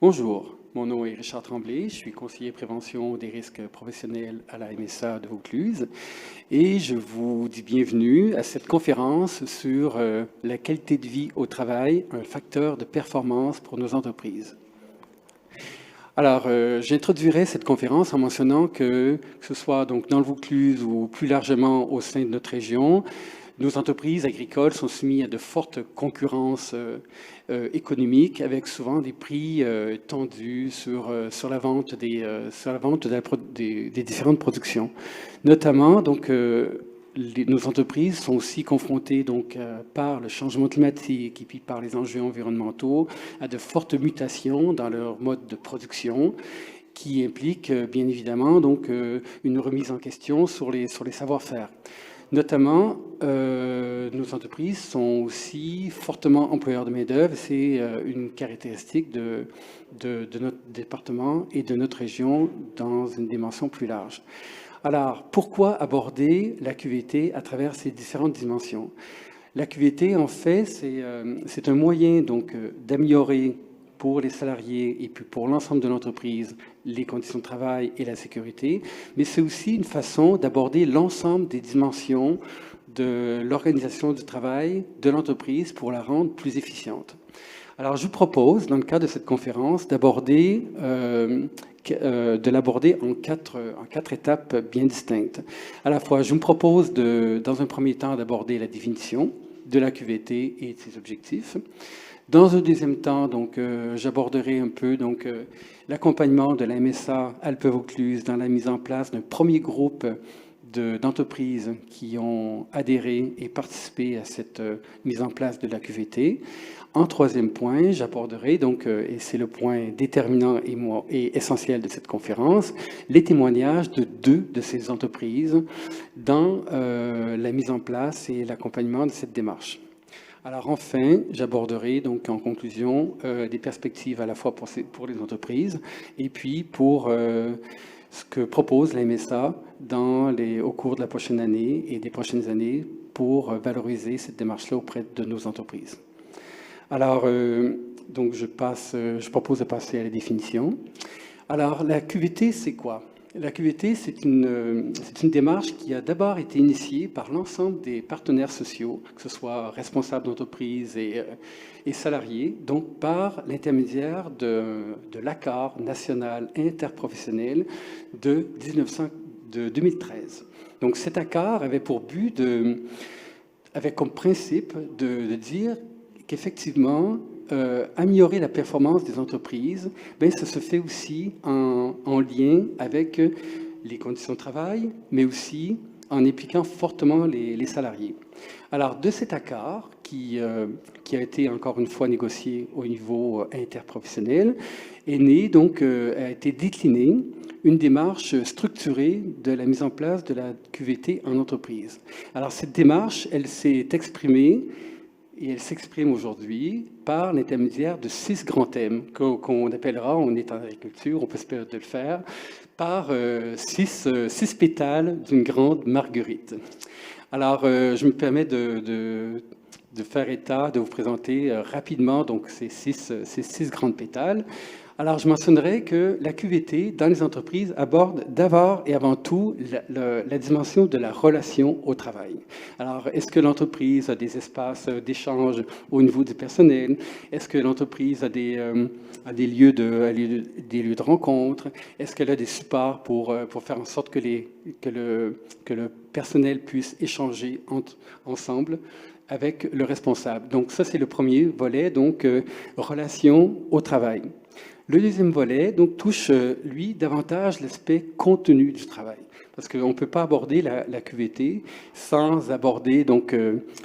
Bonjour, mon nom est Richard Tremblay, je suis conseiller prévention des risques professionnels à la MSA de Vaucluse et je vous dis bienvenue à cette conférence sur la qualité de vie au travail, un facteur de performance pour nos entreprises. Alors, j'introduirai cette conférence en mentionnant que ce soit donc dans le Vaucluse ou plus largement au sein de notre région, nos entreprises agricoles sont soumises à de fortes concurrences économiques avec souvent des prix tendus sur la vente des différentes productions. Notamment, donc, nos entreprises sont aussi confrontées donc, par le changement climatique et puis par les enjeux environnementaux à de fortes mutations dans leur mode de production qui impliquent bien évidemment donc, une remise en question sur les savoir-faire. Notamment, nos entreprises sont aussi fortement employeurs de main-d'œuvre. C'est une caractéristique de notre département et de notre région dans une dimension plus large. Alors, pourquoi aborder la QVT à travers ces différentes dimensions? La QVT, en fait, c'est un moyen donc d'améliorer pour les salariés et puis pour l'ensemble de l'entreprise les conditions de travail et la sécurité, mais c'est aussi une façon d'aborder l'ensemble des dimensions de l'organisation du travail de l'entreprise pour la rendre plus efficiente. Alors, je vous propose, dans le cadre de cette conférence, de l'aborder en quatre étapes bien distinctes. À la fois, je vous propose, dans un premier temps, d'aborder la définition de la QVT et de ses objectifs. Dans un deuxième temps, donc, j'aborderai un peu l'accompagnement de la MSA Alpes-Vaucluse dans la mise en place d'un premier groupe d'entreprises qui ont adhéré et participé à cette mise en place de la QVT. En troisième point, j'aborderai, donc, et c'est le point déterminant et essentiel de cette conférence, les témoignages de deux de ces entreprises dans la mise en place et l'accompagnement de cette démarche. Alors enfin, j'aborderai donc en conclusion des perspectives à la fois pour les entreprises et puis pour ce que propose la MSA au cours de la prochaine année et des prochaines années pour valoriser cette démarche-là auprès de nos entreprises. Alors, donc je propose de passer à la définition. Alors, la QVT, c'est quoi? La QVT, c'est une démarche qui a d'abord été initiée par l'ensemble des partenaires sociaux, que ce soit responsables d'entreprise et salariés, donc par l'intermédiaire de l'accord national interprofessionnel de 2013. Donc cet accord avait pour but, avait comme principe de dire qu'effectivement, améliorer la performance des entreprises, ça se fait aussi en lien avec les conditions de travail, mais aussi en impliquant fortement les salariés. Alors, de cet accord, qui a été encore une fois négocié au niveau interprofessionnel, est né, donc, a été décliné une démarche structurée de la mise en place de la QVT en entreprise. Alors, cette démarche, elle s'est exprimée et elle s'exprime aujourd'hui par l'intermédiaire de 6 grands thèmes qu'on appellera, on est en agriculture, on peut se permettre de le faire, par 6 pétales d'une grande marguerite. Alors, je me permets de faire état, de vous présenter rapidement donc, ces six grandes pétales. Alors, je mentionnerai que la QVT, dans les entreprises, aborde d'abord et avant tout la dimension de la relation au travail. Alors, est-ce que l'entreprise a des espaces d'échange au niveau du personnel? Est-ce que l'entreprise a des lieux de rencontre? Est-ce qu'elle a des supports pour faire en sorte que le personnel puisse échanger ensemble avec le responsable? Donc, ça, c'est le premier volet, donc, relation au travail. Le deuxième volet donc, touche, lui, davantage l'aspect contenu du travail. Parce qu'on ne peut pas aborder la QVT sans aborder donc,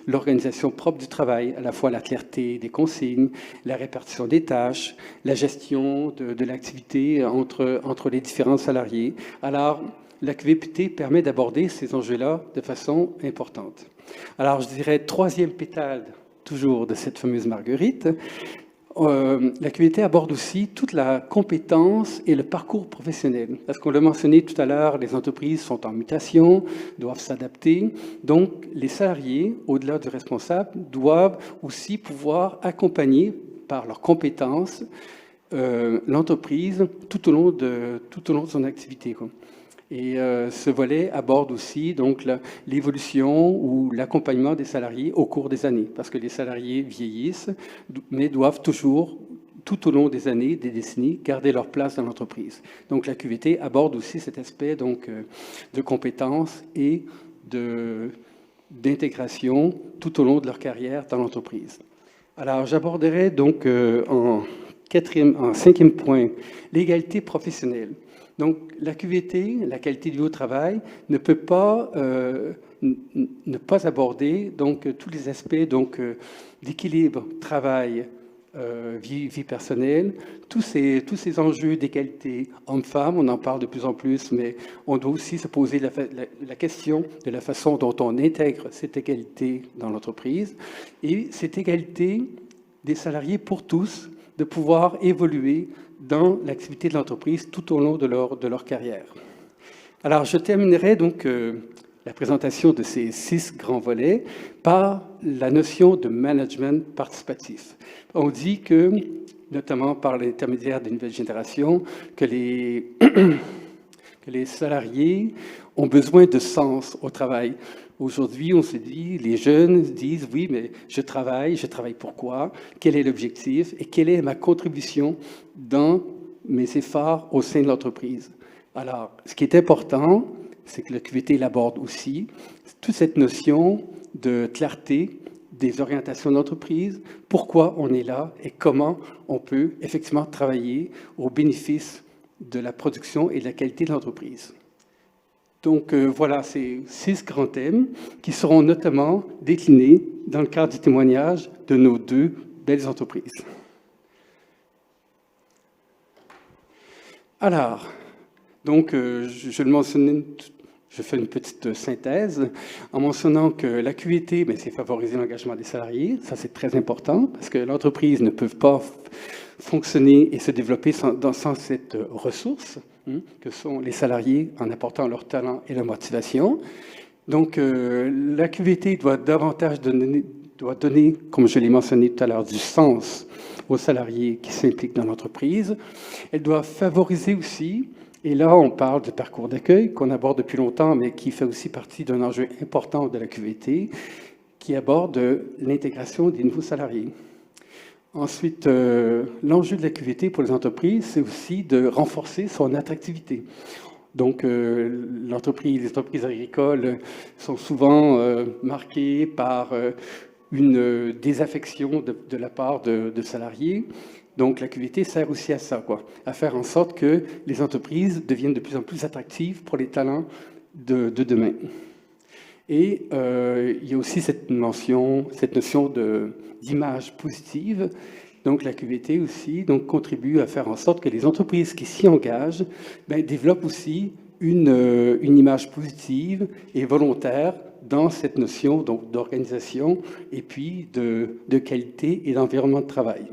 l'organisation propre du travail, à la fois la clarté des consignes, la répartition des tâches, la gestion de l'activité entre les différents salariés. Alors, la QVT permet d'aborder ces enjeux-là de façon importante. Alors, je dirais troisième pétale, toujours de cette fameuse marguerite, la QVT aborde aussi toute la compétence et le parcours professionnel. Parce qu'on l'a mentionné tout à l'heure, les entreprises sont en mutation, doivent s'adapter. Donc, les salariés, au-delà du responsable, doivent aussi pouvoir accompagner par leurs compétences l'entreprise tout au long de son activité, quoi. Et ce volet aborde aussi donc l'évolution ou l'accompagnement des salariés au cours des années, parce que les salariés vieillissent, mais doivent toujours, tout au long des années, des décennies, garder leur place dans l'entreprise. Donc la QVT aborde aussi cet aspect donc, de compétences et d'intégration tout au long de leur carrière dans l'entreprise. Alors j'aborderai donc en cinquième point, l'égalité professionnelle. Donc, la QVT, la qualité de vie au travail, ne peut pas ne pas aborder donc tous les aspects donc d'équilibre travail vie personnelle, tous ces enjeux d'égalité hommes-femmes, on en parle de plus en plus, mais on doit aussi se poser la question de la façon dont on intègre cette égalité dans l'entreprise et cette égalité des salariés pour tous, de pouvoir évoluer dans l'activité de l'entreprise tout au long de leur carrière. Alors, je terminerai donc la présentation de ces 6 grands volets par la notion de management participatif. On dit que, notamment par l'intermédiaire des nouvelles générations, que les salariés ont besoin de sens au travail. Aujourd'hui, on se dit, les jeunes disent, oui, mais je travaille pourquoi? Quel est l'objectif? Et quelle est ma contribution dans mes efforts au sein de l'entreprise? Alors, ce qui est important, c'est que le QVT l'aborde aussi, toute cette notion de clarté des orientations d'entreprise, pourquoi on est là et comment on peut effectivement travailler au bénéfice de la production et de la qualité de l'entreprise. Donc voilà, ces 6 grands thèmes qui seront notamment déclinés dans le cadre du témoignage de nos 2 belles entreprises. Alors, donc je le mentionnais, je fais une petite synthèse en mentionnant que la QVT, c'est favoriser l'engagement des salariés, ça c'est très important parce que l'entreprise ne peut pas fonctionner et se développer sans cette ressource que sont les salariés en apportant leur talent et leur motivation. Donc, la QVT doit davantage donner, comme je l'ai mentionné tout à l'heure, du sens aux salariés qui s'impliquent dans l'entreprise. Elle doit favoriser aussi, et là on parle de parcours d'accueil qu'on aborde depuis longtemps, mais qui fait aussi partie d'un enjeu important de la QVT, qui aborde l'intégration des nouveaux salariés. Ensuite, l'enjeu de la QVT pour les entreprises, c'est aussi de renforcer son attractivité. Donc, les entreprises agricoles sont souvent marquées par une désaffection de la part de salariés. Donc, la QVT sert aussi à ça, à faire en sorte que les entreprises deviennent de plus en plus attractives pour les talents de demain. Et il y a aussi cette notion d'image positive. Donc la QVT aussi contribue à faire en sorte que les entreprises qui s'y engagent développent aussi une image positive et volontaire dans cette notion d'organisation et puis de qualité et d'environnement de travail.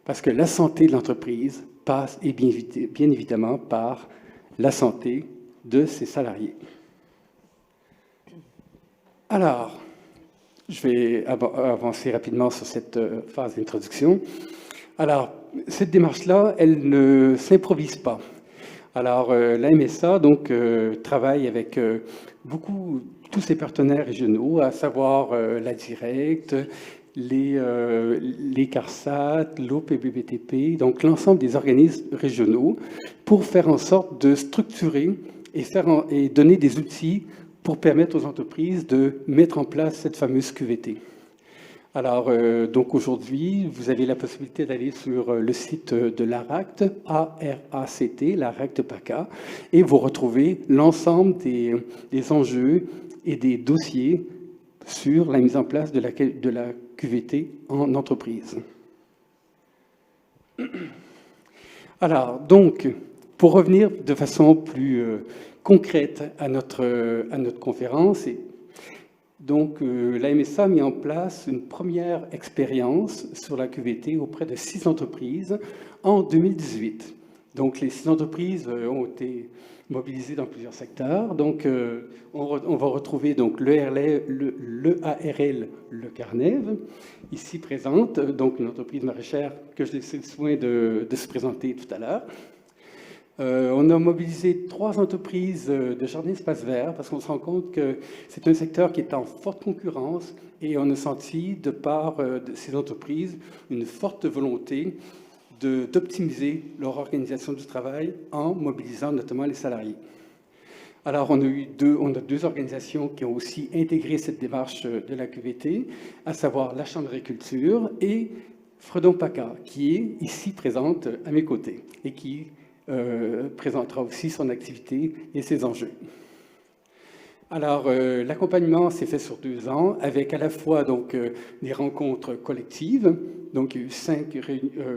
Parce que la santé de l'entreprise passe bien évidemment par la santé de ses salariés. Alors, je vais avancer rapidement sur cette phase d'introduction. Alors, cette démarche-là, elle ne s'improvise pas. Alors, la MSA travaille avec tous ses partenaires régionaux, à savoir la Directe, les CARSAT, l'OPBBTP, donc l'ensemble des organismes régionaux, pour faire en sorte de structurer et donner des outils pour permettre aux entreprises de mettre en place cette fameuse QVT. Alors, donc aujourd'hui, vous avez la possibilité d'aller sur le site de l'ARACT, A-R-A-C-T, l'ARACT PACA, et vous retrouvez l'ensemble des enjeux et des dossiers sur la mise en place de la QVT en entreprise. Alors, donc, pour revenir de façon plus concrète à notre conférence, donc la MSA a mis en place une première expérience sur la QVT auprès de 6 entreprises en 2018. Donc, les 6 entreprises ont été mobilisées dans plusieurs secteurs. Donc, on va retrouver donc l'EARL Le Carnève, ici présente, donc une entreprise maraîchère que je laissé le soin de se présenter tout à l'heure. On a mobilisé 3 entreprises de jardins espaces verts parce qu'on se rend compte que c'est un secteur qui est en forte concurrence et on a senti, de part de ces entreprises, une forte volonté d'optimiser leur organisation du travail en mobilisant notamment les salariés. Alors, on a 2 organisations qui ont aussi intégré cette démarche de la QVT, à savoir la Chambre d'agriculture et Fredon PACA, qui est ici présente à mes côtés et qui présentera aussi son activité et ses enjeux. Alors, l'accompagnement s'est fait sur 2 ans, avec à la fois donc, des rencontres collectives, donc il y a eu 5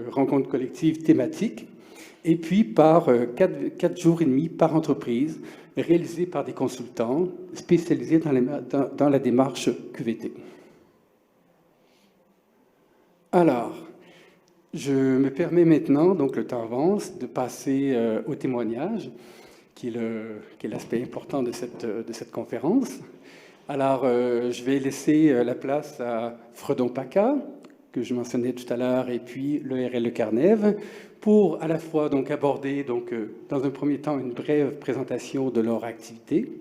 rencontres collectives thématiques, et puis par 4 jours et demi par entreprise, réalisées par des consultants spécialisés dans la démarche QVT. Alors, je me permets maintenant, donc le temps avance, de passer au témoignage, qui est l'aspect important de cette conférence. Alors, je vais laisser la place à Fredon PACA, que je mentionnais tout à l'heure, et puis l'EARL Le Carnève, pour à la fois donc, aborder, donc, dans un premier temps, une brève présentation de leur activité.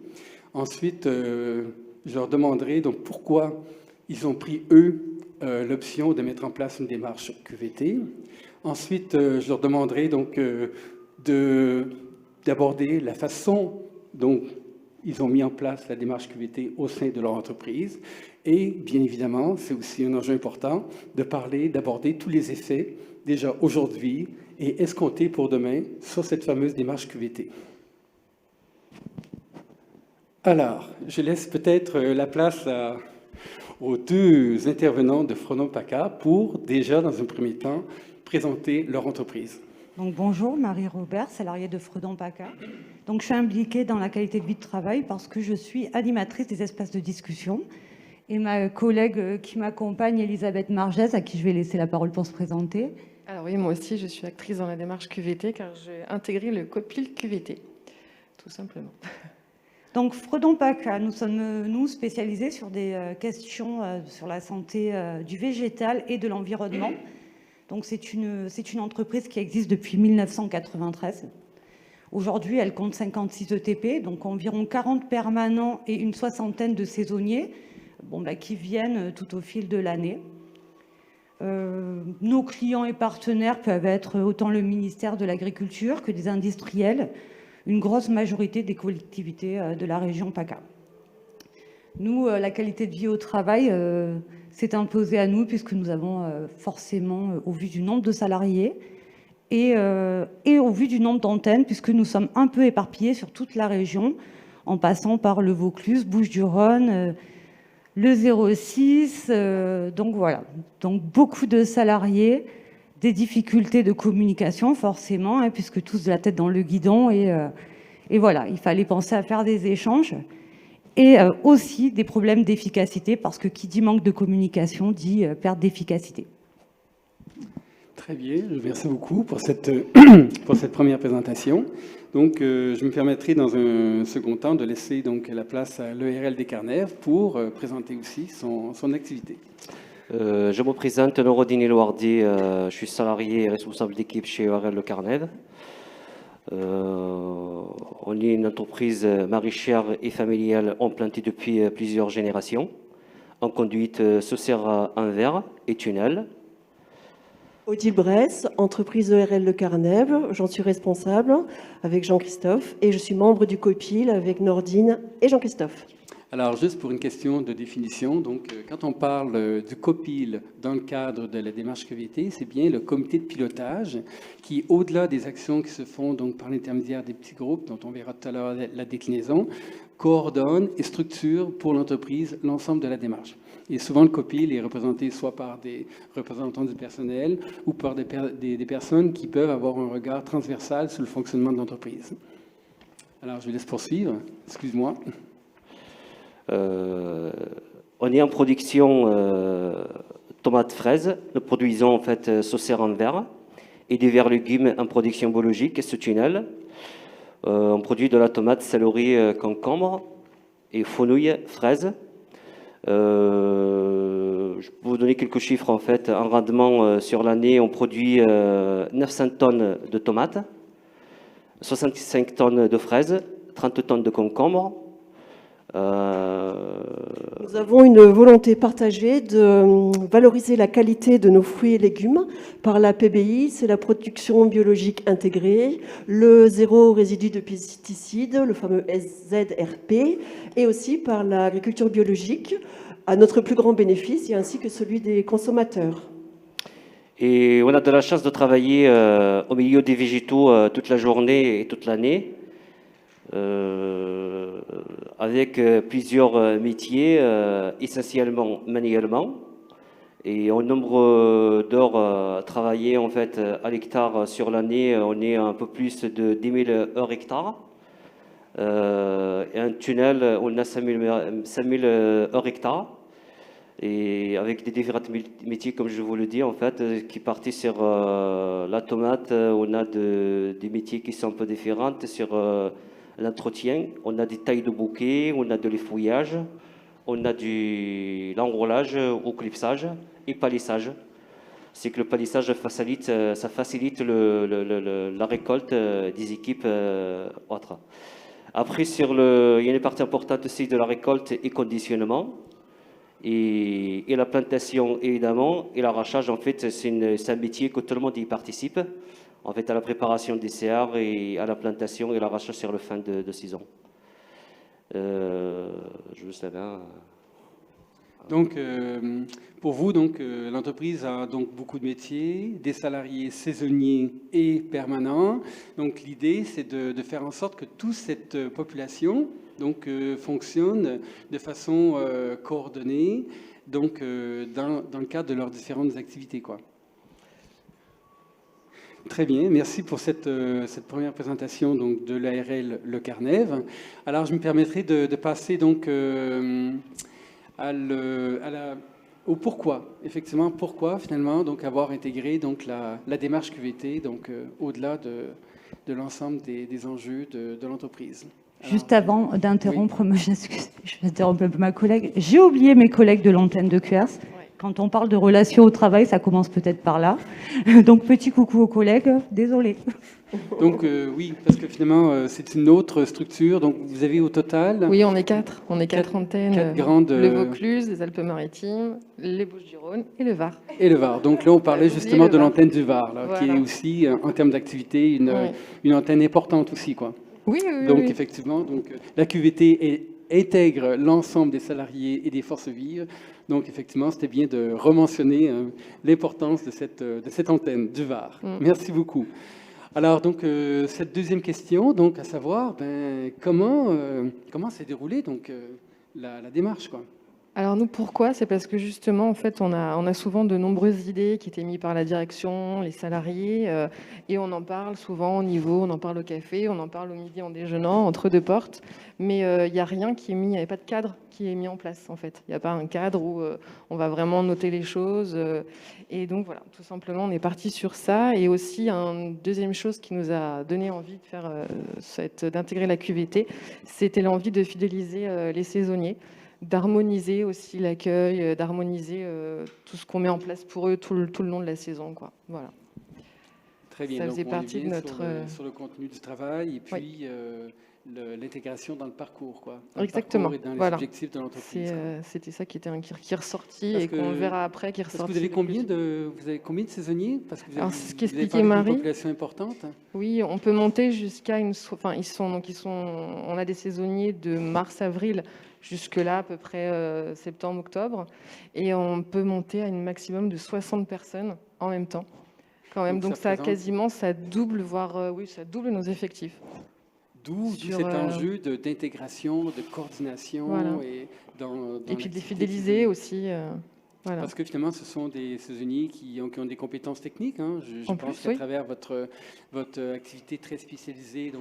Ensuite, je leur demanderai donc, pourquoi ils ont pris, eux, l'option de mettre en place une démarche QVT. Ensuite, je leur demanderai donc d'aborder la façon dont ils ont mis en place la démarche QVT au sein de leur entreprise. Et bien évidemment, c'est aussi un enjeu important d'aborder tous les effets déjà aujourd'hui et escomptés pour demain sur cette fameuse démarche QVT. Alors, je laisse peut-être la place aux 2 intervenants de Fredon PACA pour déjà, dans un premier temps, présenter leur entreprise. Donc, bonjour, Marie-Robert, salariée de Fredon PACA. Donc, je suis impliquée dans la qualité de vie de travail parce que je suis animatrice des espaces de discussion. Et ma collègue qui m'accompagne, Elisabeth Margès, à qui je vais laisser la parole pour se présenter. Alors oui, moi aussi, je suis actrice dans la démarche QVT car j'ai intégré le COPIL QVT, tout simplement. Donc, Fredon PACA, nous sommes, nous, spécialisés sur des questions sur la santé du végétal et de l'environnement. Donc, c'est une entreprise qui existe depuis 1993. Aujourd'hui, elle compte 56 ETP, donc environ 40 permanents et une soixantaine de saisonniers qui viennent tout au fil de l'année. Nos clients et partenaires peuvent être autant le ministère de l'Agriculture que des industriels, une grosse majorité des collectivités de la région PACA. Nous, la qualité de vie au travail s'est imposée à nous puisque nous avons forcément, au vu du nombre de salariés et au vu du nombre d'antennes, puisque nous sommes un peu éparpillés sur toute la région, en passant par le Vaucluse, Bouches-du-Rhône, le 06, donc voilà. Donc beaucoup de salariés, des difficultés de communication forcément, hein, puisque tous de la tête dans le guidon et voilà, il fallait penser à faire des échanges et aussi des problèmes d'efficacité parce que qui dit manque de communication dit perte d'efficacité. Très bien, merci beaucoup pour cette première présentation. Donc, je me permettrai dans un second temps de laisser donc, la place à l'EARL des Carnèves pour présenter aussi son activité. Je me présente, Norodine Elouardi, je suis salarié et responsable d'équipe chez l'EARL Le Carnève. On est une entreprise maraîchère et familiale implantée depuis plusieurs générations, en conduite Saucera en verre et tunnel. Odile Bresse, entreprise EARL Le Carnève, j'en suis responsable avec Jean-Christophe et je suis membre du COPIL avec Nordine et Jean-Christophe. Alors, juste pour une question de définition, donc, quand on parle du COPIL dans le cadre de la démarche QVT, c'est bien le comité de pilotage qui, au-delà des actions qui se font donc, par l'intermédiaire des petits groupes, dont on verra tout à l'heure la déclinaison, coordonne et structure pour l'entreprise l'ensemble de la démarche. Et souvent, le COPIL est représenté soit par des représentants du personnel ou par des personnes qui peuvent avoir un regard transversal sur le fonctionnement de l'entreprise. Alors, je vous laisse poursuivre. Excuse-moi. On est en production tomates fraises. Nous produisons en fait Saucera en verre et des verts légumes en production biologique ce tunnel. On produit de la tomate, céleri, concombre et fenouil, fraises. Je peux vous donner quelques chiffres en fait. En rendement sur l'année, on produit 900 tonnes de tomates, 65 tonnes de fraises, 30 tonnes de concombre. Nous avons une volonté partagée de valoriser la qualité de nos fruits et légumes par la PBI, c'est la production biologique intégrée, le zéro résidu de pesticides, le fameux ZRP, et aussi par l'agriculture biologique, à notre plus grand bénéfice, et ainsi que celui des consommateurs. Et on a de la chance de travailler au milieu des végétaux toute la journée et toute l'année, avec plusieurs métiers, essentiellement manuellement. Et en nombre d'heures travaillées en fait, à l'hectare sur l'année, on est un peu plus de 10 000 heures hectares. Et un tunnel, on a 5 000 heures hectares. Et avec des différents métiers, comme je vous le dis, en fait, qui partaient sur la tomate, on a des métiers qui sont un peu différents sur l'entretien. On a des tailles de bouquets, on a de l'effouillage, on a l'enrôlage au clipsage et palissage. C'est que le palissage facilite la récolte des équipes autres. Après, il y a une partie importante aussi de la récolte et conditionnement. Et la plantation, évidemment, et l'arrachage, en fait, c'est un métier que tout le monde y participe, en fait, à la préparation des CR et à la plantation et l'arrachage sur le fin de saison. Je savais. Donc, pour vous, donc, l'entreprise a donc beaucoup de métiers, des salariés saisonniers et permanents. Donc, l'idée, c'est de faire en sorte que toute cette population donc, fonctionne de façon coordonnée, donc, dans le cadre de leurs différentes activités, quoi. Très bien, merci pour cette première présentation donc, de l'ARL Le Carnève. Alors, je me permettrai de passer donc au pourquoi. Effectivement, pourquoi finalement donc avoir intégré donc la démarche QVT donc au-delà de l'ensemble des enjeux de l'entreprise. Juste avant d'interrompre, moi, je vais interrompre un peu ma collègue. J'ai oublié mes collègues de l'antenne de QERS. Quand on parle de relations au travail, ça commence peut-être par là. Donc, petit coucou aux collègues. Désolé. Donc, oui, parce que finalement, c'est une autre structure. Donc, vous avez au total... Oui, on est 4. On est 4 antennes. 4 grandes... Le Vaucluse, les Alpes-Maritimes, les Bouches-du-Rhône et le Var. Et le Var. Donc là, on parlait justement de l'antenne du Var, là, voilà. qui est aussi, en termes d'activité, une antenne importante aussi, quoi. Oui, oui, donc, oui. effectivement, donc, la QVT intègre l'ensemble des salariés et des forces vives. Donc, effectivement, c'était bien de rementionner l'importance de cette antenne du Var. Merci beaucoup. Alors, donc, cette deuxième question, donc, à savoir, comment s'est déroulée donc, la démarche, quoi. Alors nous, pourquoi? C'est parce que justement, en fait, on a souvent de nombreuses idées qui étaient mises par la direction, les salariés, et on en parle souvent au niveau, on en parle au café, on en parle au midi en déjeunant, entre deux portes, mais il n'y a rien qui est mis, il n'y avait pas de cadre qui est mis en place, en fait. Il n'y a pas un cadre où on va vraiment noter les choses, et donc voilà, tout simplement, on est parti sur ça, et aussi, une deuxième chose qui nous a donné envie de faire d'intégrer la QVT, c'était l'envie de fidéliser les saisonniers, d'harmoniser aussi l'accueil, d'harmoniser tout ce qu'on met en place pour eux tout le long de la saison, quoi. Voilà. Très bien. Ça donc, faisait partie de notre... sur le contenu du travail et puis l'intégration dans le parcours, quoi. Exactement. Le parcours et dans les voilà. objectifs de l'entreprise. C'était ça qui est ressorti et qu'on verra après, qui est ressorti. Vous avez combien de saisonniers? Parce que alors, ce qu'expliquait une Marie, population importante. Oui, on peut monter jusqu'à une... Enfin, on a des saisonniers de mars-avril jusque-là, à peu près septembre-octobre. Et on peut monter à un maximum de 60 personnes en même temps. Quand même. Donc ça quasiment, ça double, voire ça double nos effectifs. D'où cet enjeu d'intégration, de coordination voilà. et puis de les fidéliser aussi. Voilà. Parce que finalement, ce sont des saisonniers qui ont des compétences techniques. Hein. Je pense qu'à travers votre activité très spécialisée,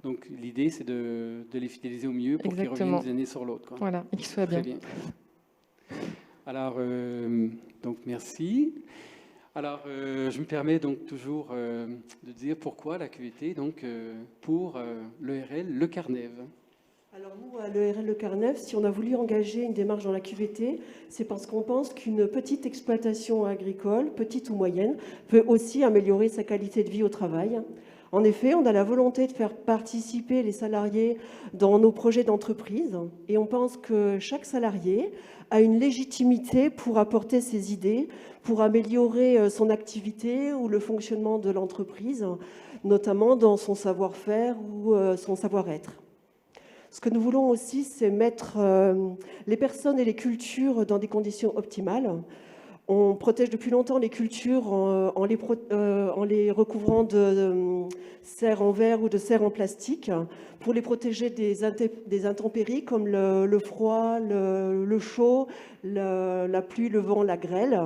donc l'idée, c'est de les fidéliser au mieux pour qu'ils reviennent d'une année sur l'autre, quoi. Voilà, et qu'ils soient bien. Très bien. Alors, donc merci. Alors, je me permets donc toujours de dire pourquoi la QVT, donc pour l'ERL Le Carnève. Alors nous, à l'ERL Le Carnève, si on a voulu engager une démarche dans la QVT, c'est parce qu'on pense qu'une petite exploitation agricole, petite ou moyenne, peut aussi améliorer sa qualité de vie au travail. En effet, on a la volonté de faire participer les salariés dans nos projets d'entreprise et on pense que chaque salarié a une légitimité pour apporter ses idées, pour améliorer son activité ou le fonctionnement de l'entreprise, notamment dans son savoir-faire ou son savoir-être. Ce que nous voulons aussi, c'est mettre les personnes et les cultures dans des conditions optimales. On protège depuis longtemps les cultures en les recouvrant de serres en verre ou de serres en plastique pour les protéger des intempéries comme le froid, le chaud, la pluie, le vent, la grêle.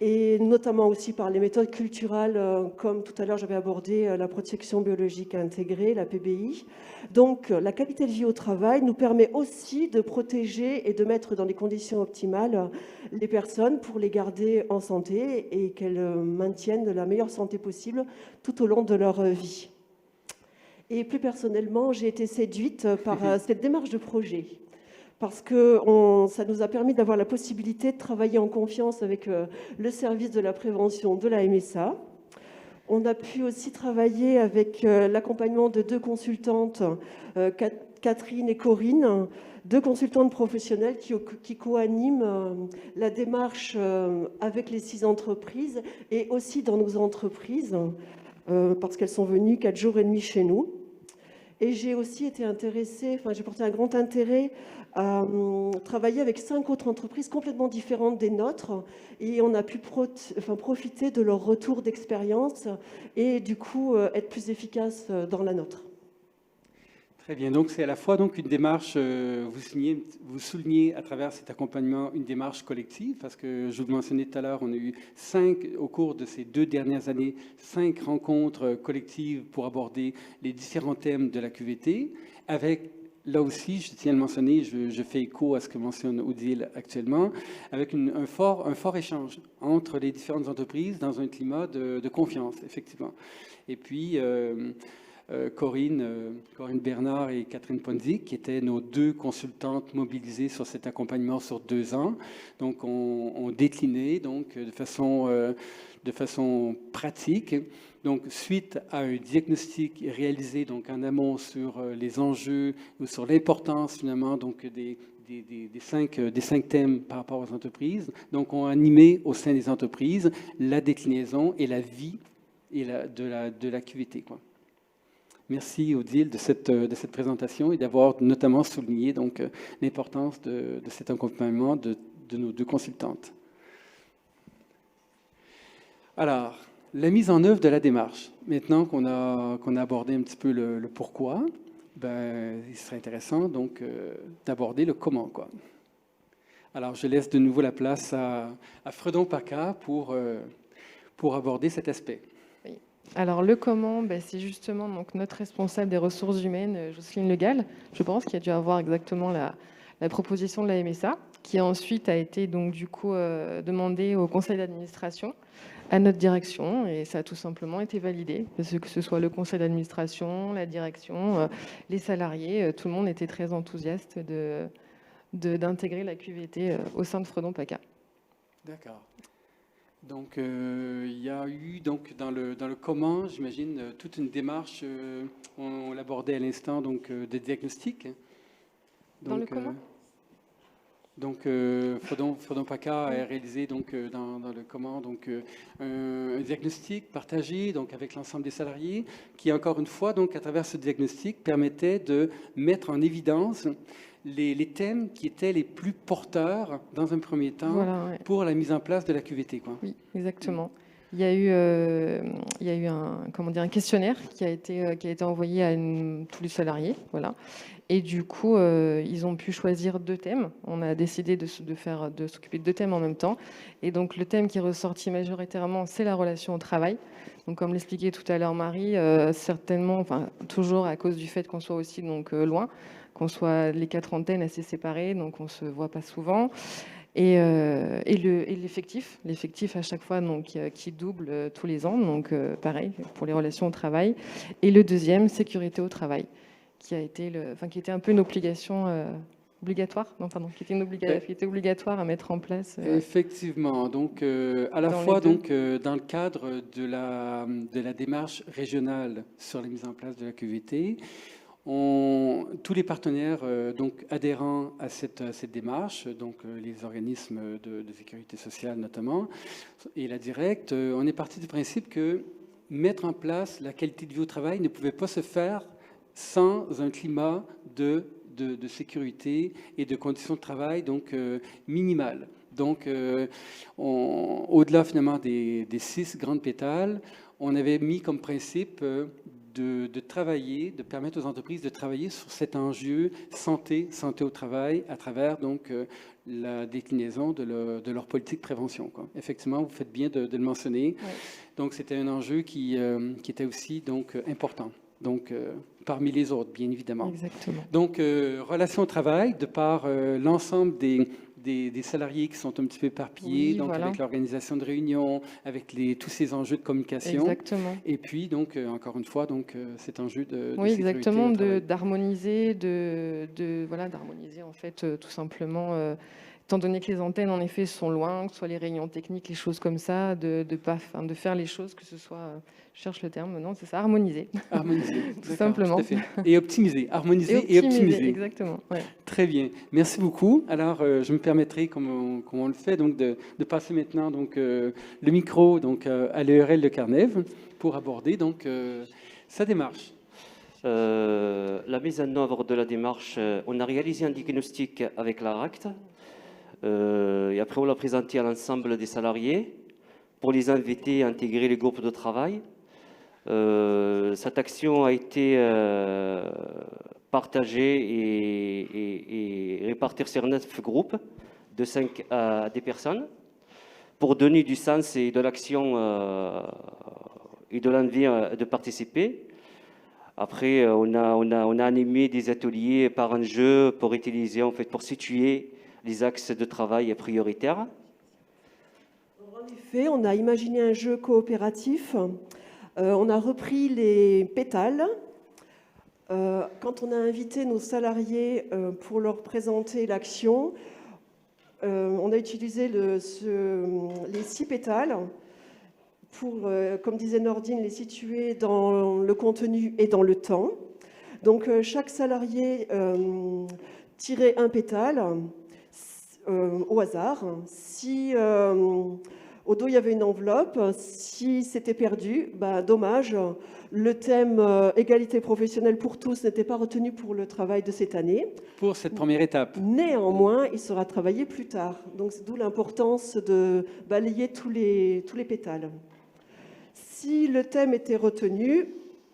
Et notamment aussi par les méthodes culturales, comme tout à l'heure j'avais abordé la protection biologique intégrée, la PBI. Donc la qualité de vie au travail nous permet aussi de protéger et de mettre dans des conditions optimales les personnes pour les garder en santé et qu'elles maintiennent la meilleure santé possible tout au long de leur vie. Et plus personnellement, j'ai été séduite par cette démarche de projet, parce que ça nous a permis d'avoir la possibilité de travailler en confiance avec le service de la prévention de la MSA. On a pu aussi travailler avec l'accompagnement de 2 consultantes, Catherine et Corinne, 2 consultantes professionnelles qui co-animent la démarche avec les 6 entreprises et aussi dans nos entreprises, parce qu'elles sont venues 4 jours et demi chez nous. Et j'ai aussi été intéressée, j'ai porté un grand intérêt à travailler avec 5 autres entreprises complètement différentes des nôtres. Et on a pu profiter de leur retour d'expérience et du coup être plus efficace dans la nôtre. Très bien, donc c'est à la fois donc une démarche, vous soulignez à travers cet accompagnement une démarche collective, parce que je vous le mentionnais tout à l'heure, on a eu au cours de ces 2 dernières années, 5 rencontres collectives pour aborder les différents thèmes de la QVT, avec, là aussi, je tiens à le mentionner, je fais écho à ce que mentionne Odile actuellement, avec un fort échange entre les différentes entreprises dans un climat de confiance, effectivement. Et puis, Corinne Bernard et Catherine Ponzi, qui étaient nos 2 consultantes mobilisées sur cet accompagnement sur 2 ans. Donc, on déclinait donc, de façon pratique. Donc, suite à un diagnostic réalisé donc, en amont sur les enjeux ou sur l'importance finalement donc, des 5 thèmes par rapport aux entreprises. Donc, on a animé au sein des entreprises la déclinaison et la vie de la QVT, quoi. Merci Odile de cette présentation et d'avoir notamment souligné donc, l'importance de cet accompagnement de nos 2 consultantes. Alors, la mise en œuvre de la démarche. Maintenant qu'on a abordé un petit peu le pourquoi, il serait intéressant donc d'aborder le comment, quoi. Alors, je laisse de nouveau la place à Fredon Paca pour aborder cet aspect. Alors le comment, c'est justement donc, notre responsable des ressources humaines, Jocelyne Le Gall, je pense, qui a dû avoir exactement la proposition de la MSA, qui ensuite a été donc du coup demandée au conseil d'administration, à notre direction, et ça a tout simplement été validé, parce que ce soit le conseil d'administration, la direction, les salariés, tout le monde était très enthousiaste d'intégrer la QVT au sein de Fredon PACA. D'accord. Donc, il y a eu donc, dans le comment, j'imagine, toute une démarche, on l'abordait à l'instant, donc de diagnostic. Donc, dans le comment donc, Fredon PACA a réalisé donc, dans le comment donc, un diagnostic partagé donc, avec l'ensemble des salariés qui, encore une fois, donc, à travers ce diagnostic, permettait de mettre en évidence les thèmes qui étaient les plus porteurs dans un premier temps pour la mise en place de la QVT, quoi. Oui, exactement. Il y a eu un questionnaire qui a été envoyé à tous les salariés, voilà. Et du coup, ils ont pu choisir 2 thèmes. On a décidé de s'occuper de 2 thèmes en même temps. Et donc, le thème qui est ressorti majoritairement, c'est la relation au travail. Donc, comme l'expliquait tout à l'heure Marie, certainement, toujours à cause du fait qu'on soit aussi donc loin, qu'on soit les 4 antennes assez séparées, donc on se voit pas souvent. Et l'effectif à chaque fois donc, qui double tous les ans, donc pareil pour les relations au travail. Et le deuxième, sécurité au travail, qui était un peu une obligation obligatoire, non pardon, qui était obligatoire à mettre en place. Effectivement, donc à la Dans fois les deux. donc dans le cadre de la démarche régionale sur la mise en place de la QVT, tous les partenaires donc adhérents à cette démarche, donc les organismes de sécurité sociale notamment et la Directe, on est parti du principe que mettre en place la qualité de vie au travail ne pouvait pas se faire sans un climat de sécurité et de conditions de travail donc minimales. Donc, au-delà finalement des 6 grandes pétales, on avait mis comme principe de travailler, de permettre aux entreprises de travailler sur cet enjeu santé au travail à travers donc la déclinaison de leur politique de prévention, quoi. Effectivement, vous faites bien de le mentionner. Ouais. Donc, c'était un enjeu qui était aussi donc important. Donc, parmi les autres, bien évidemment. Exactement. Donc, relation au travail, de par l'ensemble des salariés qui sont un petit peu éparpillés, Oui, donc voilà. avec l'organisation de réunions, avec tous ces enjeux de communication. Exactement. Et puis, donc, encore une fois, donc, cet enjeu de Oui, sécurité exactement, au travail. d'harmoniser, d'harmoniser en fait tout simplement, étant donné que les antennes en effet sont loin, que ce soit les réunions techniques, les choses comme ça, de faire les choses, que ce soit, je cherche le terme, non, c'est ça, harmoniser. Harmoniser, Tout d'accord, simplement. tout à fait. Et optimiser, harmoniser et optimiser. Exactement. Ouais. Très bien, merci beaucoup. Alors, je me permettrai, comme on le fait, donc de passer maintenant donc le micro donc à l'ERL de Carnève pour aborder donc sa démarche. La mise en œuvre de la démarche, on a réalisé un diagnostic avec la RACT et après on l'a présenté à l'ensemble des salariés pour les inviter à intégrer les groupes de travail. Cette action a été partagée et répartie sur 9 groupes de 5 à 10 personnes pour donner du sens et de l'action et de l'envie de participer. Après, on a animé des ateliers par un jeu pour utiliser, en fait, pour situer les axes de travail prioritaires. En effet, on a imaginé un jeu coopératif. On a repris les pétales. Quand on a invité nos salariés pour leur présenter l'action, on a utilisé les 6 pétales pour, comme disait Nordine, les situer dans le contenu et dans le temps. Donc chaque salarié tirait un pétale au hasard. Si au dos il y avait une enveloppe, si c'était perdu, dommage, le thème égalité professionnelle pour tous n'était pas retenu pour le travail de cette année. Pour cette première étape. Néanmoins, il sera travaillé plus tard. Donc c'est d'où l'importance de balayer tous les pétales. Si le thème était retenu,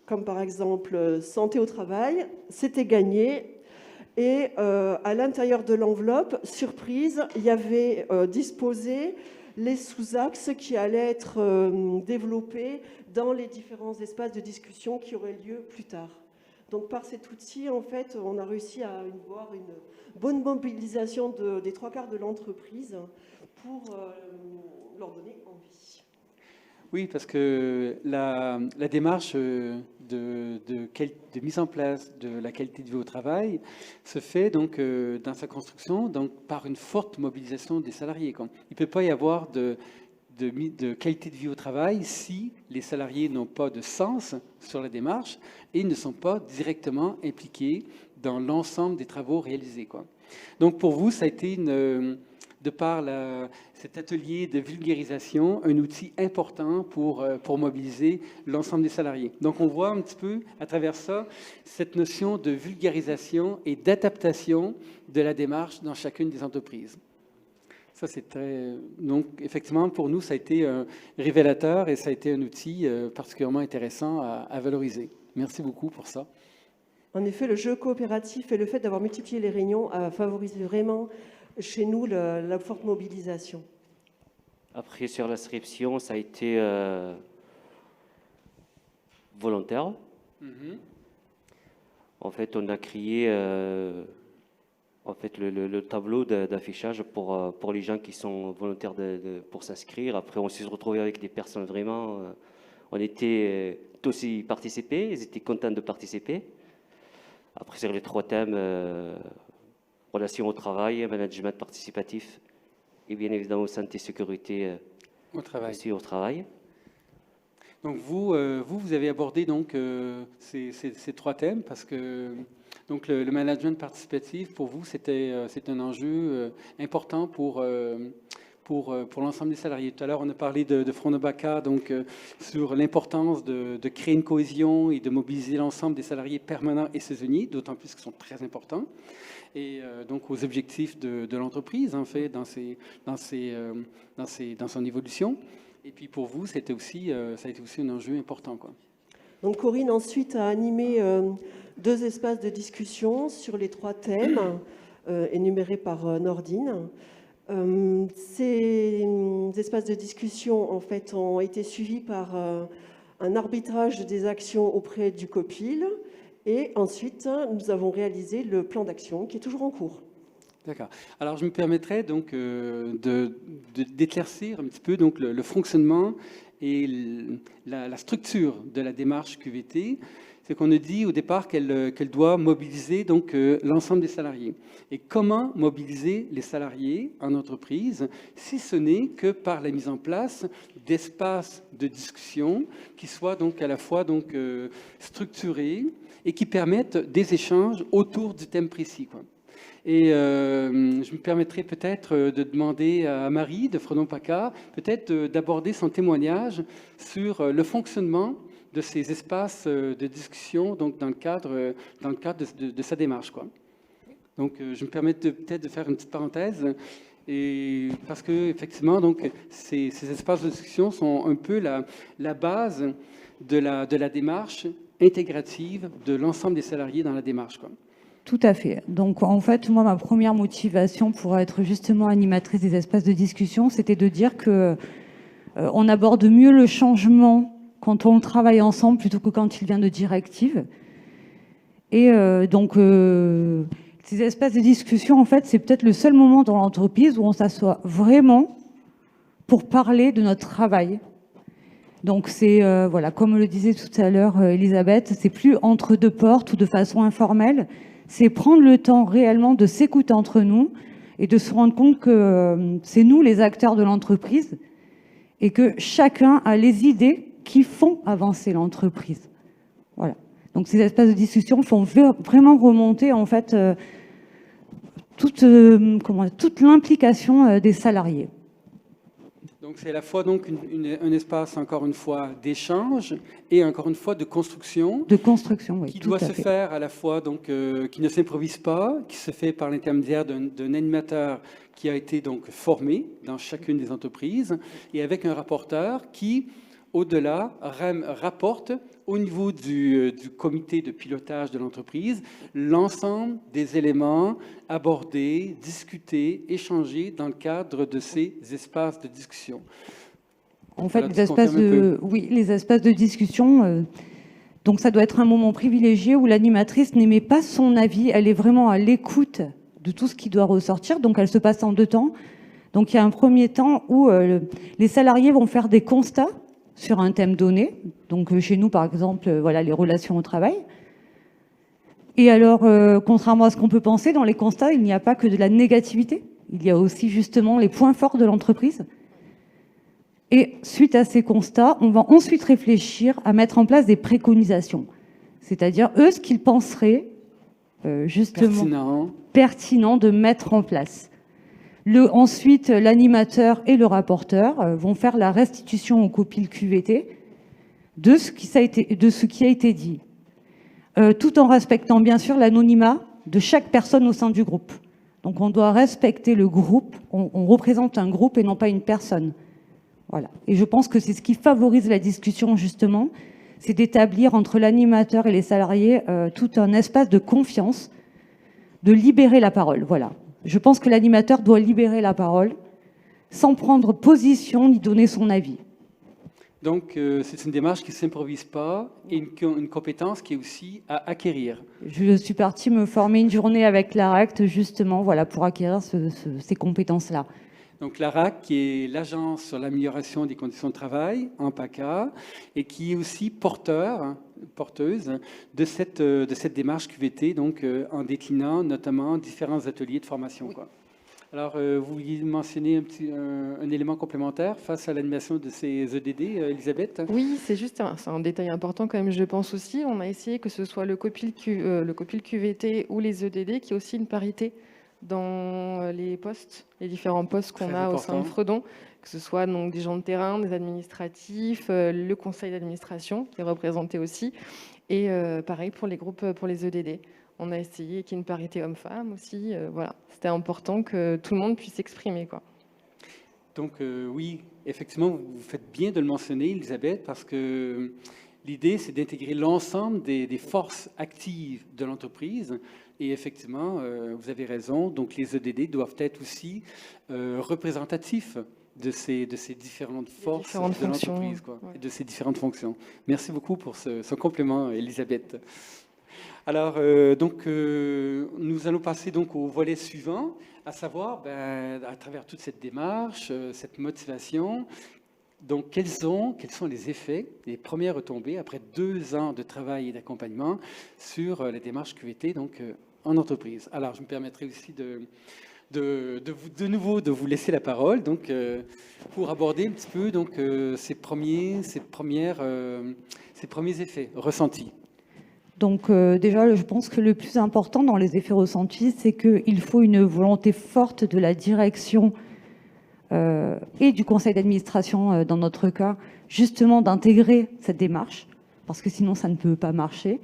comme par exemple santé au travail, c'était gagné. Et à l'intérieur de l'enveloppe, surprise, il y avait disposé les sous-axes qui allaient être développés dans les différents espaces de discussion qui auraient lieu plus tard. Donc par cet outil, en fait, on a réussi à voir une bonne mobilisation des 3/4 de l'entreprise pour leur donner envie. Oui, parce que la démarche de mise en place de la qualité de vie au travail se fait donc dans sa construction donc par une forte mobilisation des salariés, quoi. Il ne peut pas y avoir de qualité de vie au travail si les salariés n'ont pas de sens sur la démarche et ne sont pas directement impliqués dans l'ensemble des travaux réalisés, quoi. Donc pour vous, ça a été de par cet atelier de vulgarisation, un outil important pour mobiliser l'ensemble des salariés. Donc on voit un petit peu à travers ça cette notion de vulgarisation et d'adaptation de la démarche dans chacune des entreprises. Ça, c'est très... Donc effectivement, pour nous, ça a été révélateur et ça a été un outil particulièrement intéressant à valoriser. Merci beaucoup pour ça. En effet, le jeu coopératif et le fait d'avoir multiplié les réunions a favorisé vraiment chez nous la forte mobilisation. Après, sur l'inscription, ça a été volontaire. En fait, on a créé en fait, le tableau d'affichage pour les gens qui sont volontaires pour s'inscrire. Après, on s'est retrouvé avec des personnes vraiment... on était tous y participer, ils étaient contents de participer. Après, sur les 3 thèmes, relations au travail, management participatif et bien évidemment santé, sécurité Au travail. aussi au travail. Donc vous avez abordé donc ces 3 thèmes parce que donc le management participatif pour vous c'est un enjeu important pour l'ensemble des salariés. Tout à l'heure on a parlé de Front de Baca donc sur l'importance de créer une cohésion et de mobiliser l'ensemble des salariés permanents et saisonniers, d'autant plus qu'ils sont très importants. Et donc aux objectifs de l'entreprise en fait dans son évolution. Et puis pour vous, ça a été aussi un enjeu important, quoi. Donc Corinne ensuite a animé 2 espaces de discussion sur les 3 thèmes énumérés par Nordine. Ces espaces de discussion en fait ont été suivis par un arbitrage des actions auprès du COPIL et ensuite nous avons réalisé le plan d'action qui est toujours en cours. D'accord. Alors, je me permettrais donc d'éclaircir un petit peu donc le fonctionnement et la structure de la démarche QVT. C'est qu'on a dit au départ qu'elle doit mobiliser donc l'ensemble des salariés. Et comment mobiliser les salariés en entreprise, si ce n'est que par la mise en place d'espaces de discussion qui soient donc à la fois donc structurés et qui permettent des échanges autour du thème précis, quoi. Et je me permettrai peut-être de demander à Marie de Fredon Paccard peut-être d'aborder son témoignage sur le fonctionnement de ces espaces de discussion donc dans le cadre de sa démarche, quoi. Donc je me permets peut-être de faire une petite parenthèse et parce que effectivement donc ces espaces de discussion sont un peu la base de la démarche intégrative de l'ensemble des salariés dans la démarche, quoi. Tout à fait. Donc, en fait, moi, ma première motivation pour être justement animatrice des espaces de discussion, c'était de dire que on aborde mieux le changement quand on travaille ensemble plutôt que quand il vient de directives. Et donc, ces espaces de discussion, en fait, c'est peut-être le seul moment dans l'entreprise où on s'assoit vraiment pour parler de notre travail. Donc, c'est, voilà, comme le disait tout à l'heure Elisabeth, c'est plus entre 2 portes ou de façon informelle. C'est prendre le temps réellement de s'écouter entre nous et de se rendre compte que c'est nous les acteurs de l'entreprise et que chacun a les idées qui font avancer l'entreprise. Voilà. Donc ces espaces de discussion font vraiment remonter en fait toute l'implication des salariés. Donc c'est à la fois donc un espace encore une fois d'échange et encore une fois de construction. De construction, oui. Qui doit se faire à la fois donc qui ne s'improvise pas, qui se fait par l'intermédiaire d'un animateur qui a été donc formé dans chacune des entreprises et avec un rapporteur qui au-delà rapporte au niveau du comité de pilotage de l'entreprise l'ensemble des éléments abordés, discutés, échangés dans le cadre de ces espaces de discussion. En fait, les espaces de discussion, donc ça doit être un moment privilégié où l'animatrice n'émet pas son avis, elle est vraiment à l'écoute de tout ce qui doit ressortir, donc elle se passe en 2 temps. Donc il y a un premier temps où les salariés vont faire des constats sur un thème donné. Donc chez nous, par exemple, voilà, les relations au travail. Et alors, contrairement à ce qu'on peut penser, dans les constats, il n'y a pas que de la négativité. Il y a aussi justement les points forts de l'entreprise. Et suite à ces constats, on va ensuite réfléchir à mettre en place des préconisations. C'est-à-dire, eux, ce qu'ils penseraient justement pertinent de mettre en place. Ensuite, l'animateur et le rapporteur vont faire la restitution au COPIL QVT de ce qui a été dit, tout en respectant bien sûr l'anonymat de chaque personne au sein du groupe. Donc on doit respecter le groupe, on représente un groupe et non pas une personne. Voilà. Et je pense que c'est ce qui favorise la discussion justement, c'est d'établir entre l'animateur et les salariés tout un espace de confiance, de libérer la parole. Voilà. Je pense que l'animateur doit libérer la parole sans prendre position ni donner son avis. Donc, c'est une démarche qui ne s'improvise pas et une compétence qui est aussi à acquérir. Je suis partie me former une journée avec l'ARACT, justement, voilà, pour acquérir ces compétences-là. Donc, l'ARAC, qui est l'Agence sur l'amélioration des conditions de travail en PACA, et qui est aussi porteuse de cette démarche QVT, donc en déclinant notamment différents ateliers de formation. Oui. Quoi. Alors, vous vouliez mentionner un élément complémentaire face à l'animation de ces EDD, Elisabeth? Oui, c'est juste c'est un détail important quand même, je pense aussi. On a essayé que ce soit le copil QVT ou les EDD, qui ait aussi une parité dans les postes, les différents postes qu'on Très a au important. sein de Fredon, que ce soit donc des gens de terrain, des administratifs, le conseil d'administration qui est représenté aussi, et pareil pour les groupes, pour les EDD. On a essayé qu'il y ait une parité homme-femme aussi. Voilà, c'était important que tout le monde puisse s'exprimer, quoi. Donc oui, effectivement, vous faites bien de le mentionner, Elisabeth, parce que l'idée, c'est d'intégrer l'ensemble des forces actives de l'entreprise. Et effectivement, vous avez raison, donc les EDD doivent être aussi représentatifs de ces différentes forces différentes de fonctions, l'entreprise, quoi, ouais. et de ces différentes fonctions. Merci beaucoup pour ce complément, Elisabeth. Alors, nous allons passer donc au volet suivant, à savoir, à travers toute cette démarche, cette motivation, donc quels sont les effets, les premières retombées après 2 ans de travail et d'accompagnement sur la démarche QVT donc, en entreprise. Alors, je me permettrai aussi de nouveau de vous laisser la parole donc, pour aborder un petit peu donc, ces premiers effets ressentis. Donc déjà, je pense que le plus important dans les effets ressentis, c'est qu'il faut une volonté forte de la direction et du conseil d'administration, dans notre cas, justement d'intégrer cette démarche, parce que sinon ça ne peut pas marcher.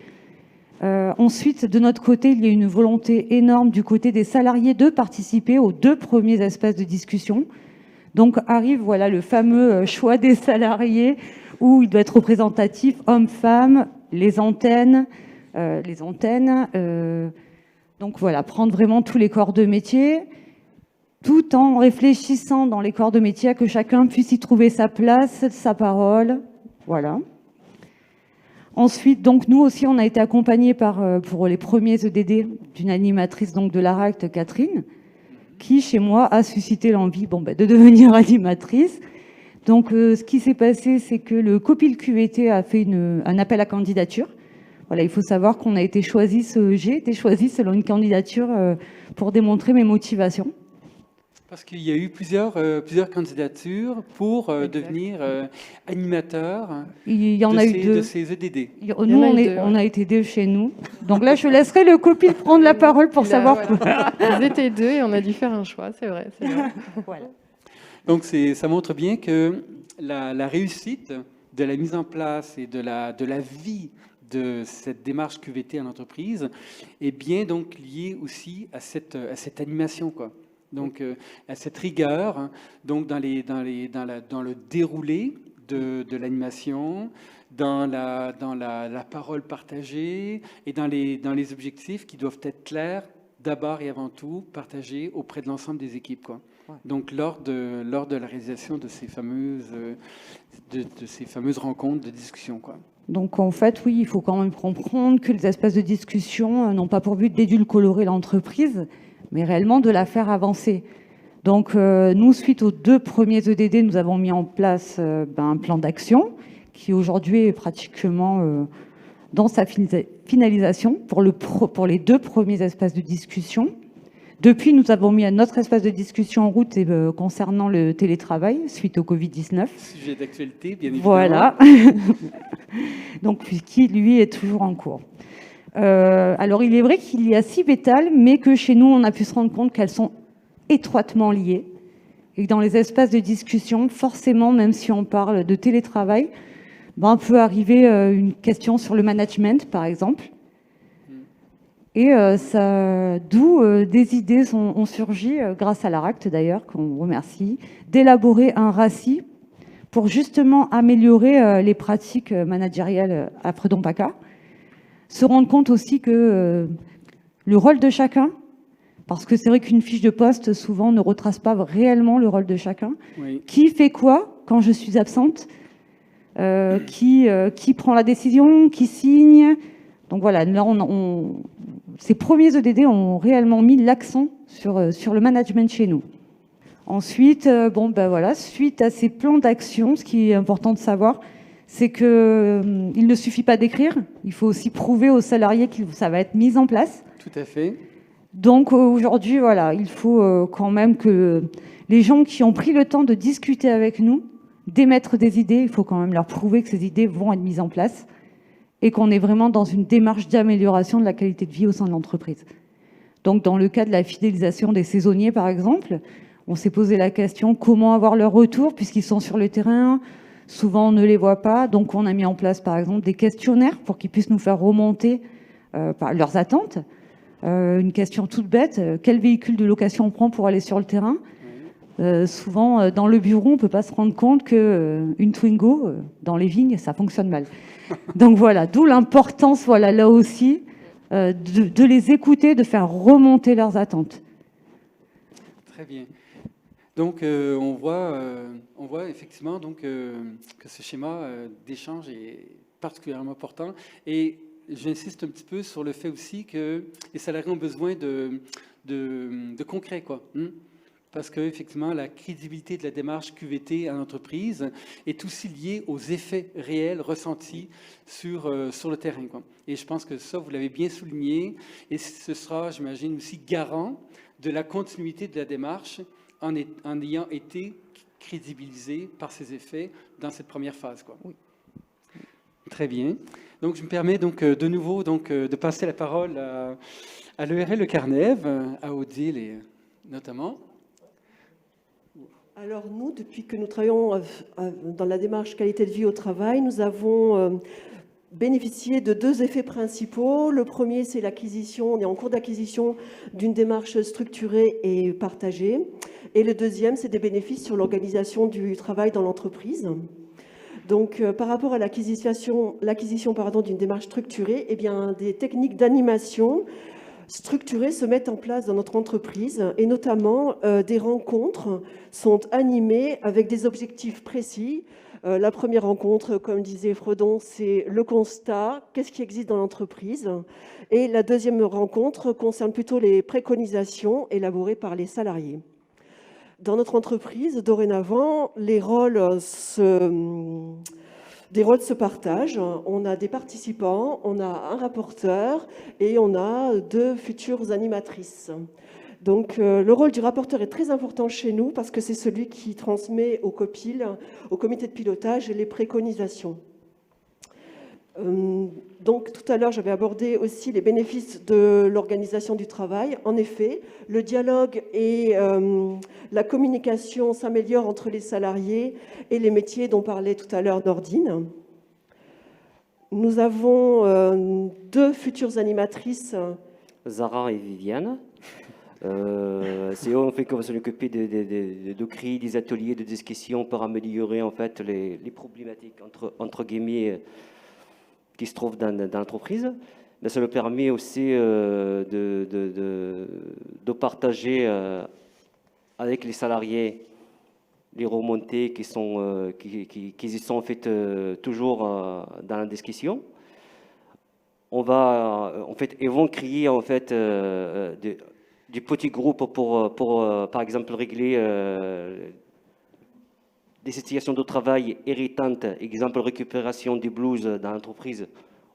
Ensuite, de notre côté, il y a une volonté énorme du côté des salariés de participer aux 2 premiers espaces de discussion. Donc arrive voilà, le fameux choix des salariés, où il doit être représentatif homme-femme, les antennes. Donc voilà, prendre vraiment tous les corps de métier, tout en réfléchissant dans les corps de métier à que chacun puisse y trouver sa place, sa parole. Voilà. Ensuite, donc nous aussi, on a été accompagnés pour les premiers EDD d'une animatrice donc de l'ARACT, Catherine, qui chez moi a suscité l'envie de devenir animatrice. Donc ce qui s'est passé, c'est que le copil QVT a fait un appel à candidature. Voilà, il faut savoir qu'on a été choisi, j'ai été choisie selon une candidature pour démontrer mes motivations. Parce qu'il y a eu plusieurs candidatures pour devenir animateur de ces EDD. Nous, on a été 2 chez nous. Donc là, je laisserai le copil prendre la parole pour savoir. Voilà. Ils étaient 2 et on a dû faire un choix, c'est vrai. Voilà. Donc ça montre bien que la réussite de la mise en place et de la vie de cette démarche QVT en entreprise est bien donc liée aussi à cette animation, quoi. Donc à cette rigueur, hein, donc dans le déroulé de l'animation, dans la parole partagée et dans les objectifs qui doivent être clairs d'abord et avant tout partagés auprès de l'ensemble des équipes, quoi. Ouais. Donc lors de la réalisation de ces fameuses rencontres de discussion, quoi. Donc en fait, oui, il faut quand même comprendre que les espaces de discussion n'ont pas pour but d'édulcorer l'entreprise, mais réellement de la faire avancer. Donc nous, suite aux 2 premiers EDD, nous avons mis en place un plan d'action qui aujourd'hui est pratiquement dans sa finalisation pour les 2 premiers espaces de discussion. Depuis, nous avons mis un autre espace de discussion en route concernant le télétravail suite au Covid-19. Sujet d'actualité, bien évidemment. Voilà. Donc, qui, lui, est toujours en cours. Alors, il est vrai qu'il y a 6 pétales, mais que chez nous, on a pu se rendre compte qu'elles sont étroitement liées. Et que dans les espaces de discussion, forcément, même si on parle de télétravail, peut arriver une question sur le management, par exemple. Et d'où des idées ont surgi, grâce à l'ARACT d'ailleurs, qu'on remercie, d'élaborer un RACI pour justement améliorer les pratiques managériales à Fredon PACA. Se rendre compte aussi que le rôle de chacun, parce que c'est vrai qu'une fiche de poste, souvent, ne retrace pas réellement le rôle de chacun. Oui. Qui fait quoi quand je suis absente ? qui prend la décision, qui signe. Donc voilà, là, ces premiers EDD ont réellement mis l'accent sur le management chez nous. Ensuite, suite à ces plans d'action, ce qui est important de savoir, c'est qu'il ne suffit pas d'écrire, il faut aussi prouver aux salariés que ça va être mis en place. Tout à fait. Donc aujourd'hui, voilà, il faut quand même que les gens qui ont pris le temps de discuter avec nous, d'émettre des idées, il faut quand même leur prouver que ces idées vont être mises en place et qu'on est vraiment dans une démarche d'amélioration de la qualité de vie au sein de l'entreprise. Donc dans le cas de la fidélisation des saisonniers, par exemple, on s'est posé la question comment avoir leur retour puisqu'ils sont sur le terrain. Souvent, on ne les voit pas. Donc, on a mis en place, par exemple, des questionnaires pour qu'ils puissent nous faire remonter leurs attentes. Une question toute bête, quel véhicule de location on prend pour aller sur le terrain ? Souvent, dans le bureau, on ne peut pas se rendre compte qu'une Twingo, dans les vignes, ça fonctionne mal. Donc voilà, d'où l'importance, voilà, là aussi, de les écouter, de faire remonter leurs attentes. Très bien. Donc, on voit effectivement donc, que ce schéma d'échange est particulièrement important. Et j'insiste un petit peu sur le fait aussi que les salariés ont besoin de concret, quoi. Parce qu'effectivement, la crédibilité de la démarche QVT à l'entreprise est aussi liée aux effets réels ressentis sur le terrain, quoi. Et je pense que ça, vous l'avez bien souligné. Et ce sera, j'imagine, aussi garant de la continuité de la démarche en ayant été crédibilisé par ces effets dans cette première phase, quoi. Oui. Très bien. Donc, je me permets donc de nouveau de passer la parole à l'ERL Le Carnève, à Odile notamment. Alors nous, depuis que nous travaillons dans la démarche qualité de vie au travail, nous avons bénéficié de deux effets principaux. Le premier, c'est l'acquisition, on est en cours d'acquisition d'une démarche structurée et partagée. Et le deuxième, c'est des bénéfices sur l'organisation du travail dans l'entreprise. Donc, par rapport à l'acquisition d'une démarche structurée, eh bien, des techniques d'animation structurées se mettent en place dans notre entreprise et notamment des rencontres sont animées avec des objectifs précis. La première rencontre, comme disait Fredon, c'est le constat, qu'est-ce qui existe dans l'entreprise. Et la deuxième rencontre concerne plutôt les préconisations élaborées par les salariés. Dans notre entreprise, dorénavant, les rôles se partagent. On a des participants, on a un rapporteur et on a deux futures animatrices. Donc, le rôle du rapporteur est très important chez nous parce que c'est celui qui transmet au COPIL, au comité de pilotage, les préconisations. Donc, tout à l'heure, j'avais abordé aussi les bénéfices de l'organisation du travail. En effet, le dialogue et la communication s'améliorent entre les salariés et les métiers dont parlait tout à l'heure Nordine. Nous avons deux futures animatrices. Zara et Viviane. C'est eux en fait, qui vont s'occuper de créer des ateliers de discussion pour améliorer en fait les problématiques entre guillemets qui se trouvent dans l'entreprise. Mais ça leur permet aussi de partager avec les salariés les remontées qui sont en fait toujours dans la discussion. Ils vont créer en fait des petits groupes pour par exemple régler des situations de travail irritantes, exemple récupération des blues dans l'entreprise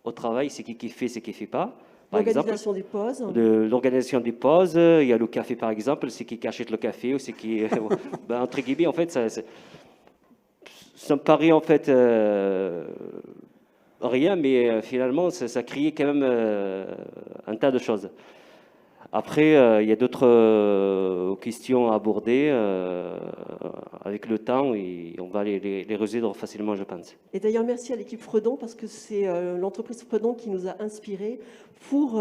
au travail, c'est qui fait, c'est qui ne fait pas. L'organisation des pauses. L'organisation des pauses, il y a le café par exemple, c'est qui achète le café ou c'est qui... entre guillemets, en fait, ça me paraît en fait rien, mais finalement, ça crée quand même un tas de choses. Après, il y a d'autres questions à aborder avec le temps et on va les résoudre facilement, je pense. Et d'ailleurs, merci à l'équipe Fredon parce que c'est l'entreprise Fredon qui nous a inspirés pour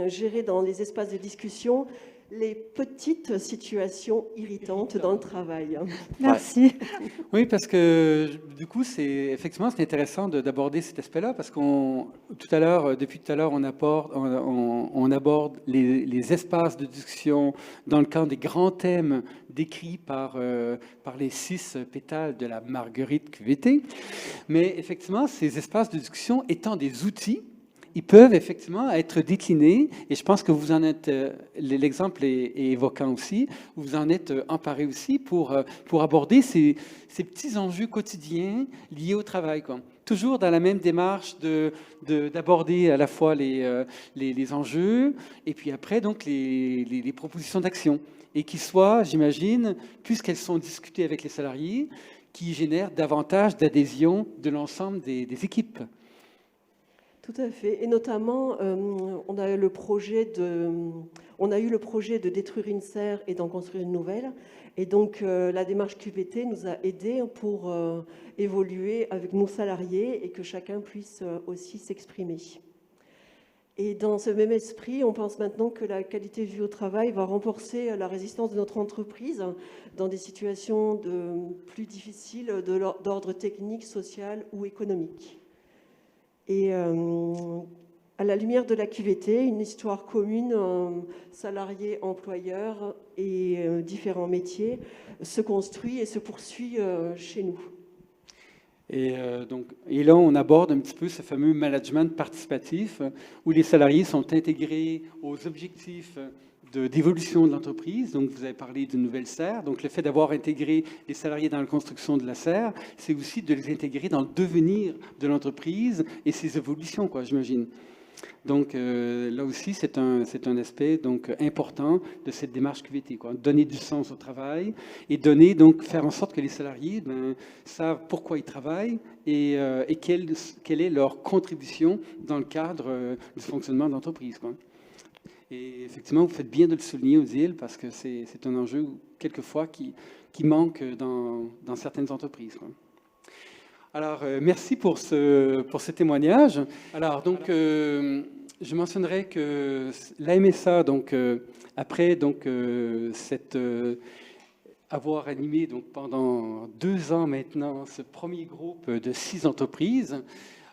gérer dans les espaces de discussion les petites situations irritantes dans le travail. Merci. Oui, parce que du coup, effectivement, c'est intéressant d'aborder cet aspect-là, parce depuis tout à l'heure, on aborde les espaces de discussion dans le cadre des grands thèmes décrits par les 6 pétales de la Marguerite QVT. Mais effectivement, ces espaces de discussion étant des outils, ils peuvent effectivement être déclinés, et je pense que vous en êtes, l'exemple est évoquant aussi, vous en êtes emparé aussi pour aborder ces petits enjeux quotidiens liés au travail, quoi. Toujours dans la même démarche d'aborder à la fois les enjeux, et puis après donc les propositions d'action, et qui soient, j'imagine, puisqu'elles sont discutées avec les salariés, qui génèrent davantage d'adhésion de l'ensemble des équipes. Tout à fait. Et notamment, on a eu le projet de détruire une serre et d'en construire une nouvelle. Et donc, la démarche QVT nous a aidés pour évoluer avec nos salariés et que chacun puisse aussi s'exprimer. Et dans ce même esprit, on pense maintenant que la qualité de vie au travail va renforcer la résistance de notre entreprise dans des situations plus difficiles d'ordre technique, social ou économique. Et à la lumière de la QVT, une histoire commune, salariés, employeurs et différents métiers, se construit et se poursuit chez nous. Et là, on aborde un petit peu ce fameux management participatif où les salariés sont intégrés aux objectifs d'évolution de l'entreprise. Donc, vous avez parlé d'une nouvelle serre. Donc, le fait d'avoir intégré les salariés dans la construction de la serre, c'est aussi de les intégrer dans le devenir de l'entreprise et ses évolutions, quoi, j'imagine. Donc, là aussi, c'est un aspect donc, important de cette démarche QVT, quoi. Donner du sens au travail et faire en sorte que les salariés savent pourquoi ils travaillent et quelle est leur contribution dans le cadre du fonctionnement de l'entreprise, quoi. Et effectivement, vous faites bien de le souligner, Odile, parce que c'est un enjeu, quelquefois, qui manque dans certaines entreprises, quoi. Alors, merci pour ce témoignage. Alors, donc, je mentionnerai que la MSA, donc, après donc, avoir animé donc, pendant 2 ans maintenant ce premier groupe de 6 entreprises,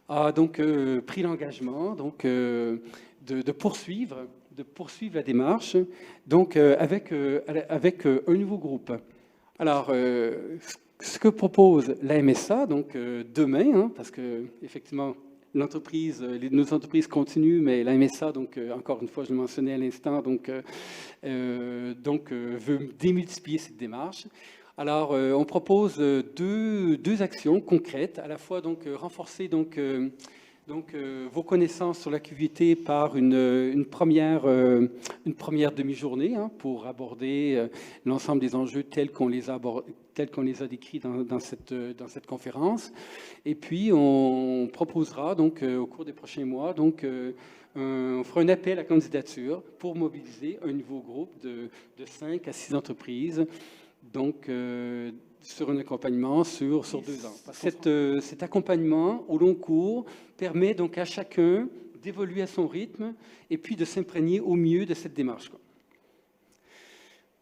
a donc pris l'engagement donc, de poursuivre la démarche donc, avec un nouveau groupe. Alors, ce que propose la MSA, donc demain, parce que effectivement nos entreprises continuent, mais la MSA, donc encore une fois, je le mentionnais à l'instant, donc veut démultiplier cette démarche. Alors, on propose deux actions concrètes, à la fois donc renforcer donc vos connaissances sur la QVT par une première demi-journée pour aborder l'ensemble des enjeux tels qu'on les a décrits dans cette conférence. Et puis, on proposera donc au cours des prochains mois, donc, on fera un appel à candidature pour mobiliser un nouveau groupe de 5 à 6 entreprises, donc sur un accompagnement sur 2 ans. Cet accompagnement au long cours permet donc à chacun d'évoluer à son rythme et puis de s'imprégner au mieux de cette démarche, quoi.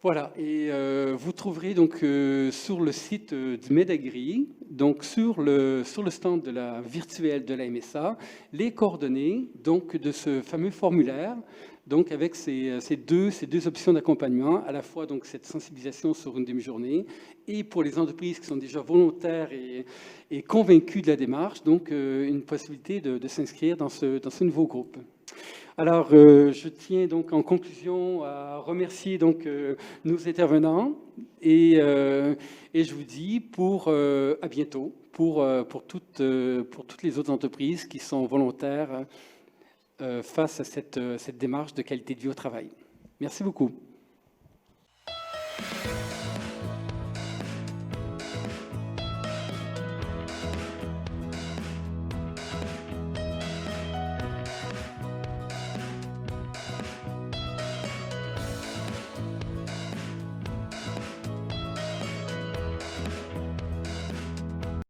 Voilà, et vous trouverez donc sur le site du MEDAGRI, donc sur le stand de la virtuelle de la MSA, les coordonnées donc de ce fameux formulaire, donc avec ces deux options d'accompagnement, à la fois donc cette sensibilisation sur une demi-journée, et pour les entreprises qui sont déjà volontaires et convaincues de la démarche, donc une possibilité de s'inscrire dans ce nouveau groupe. Alors, je tiens donc en conclusion à remercier donc nos intervenants et je vous dis à bientôt pour toutes les autres entreprises qui sont volontaires face à cette démarche de qualité de vie au travail. Merci beaucoup.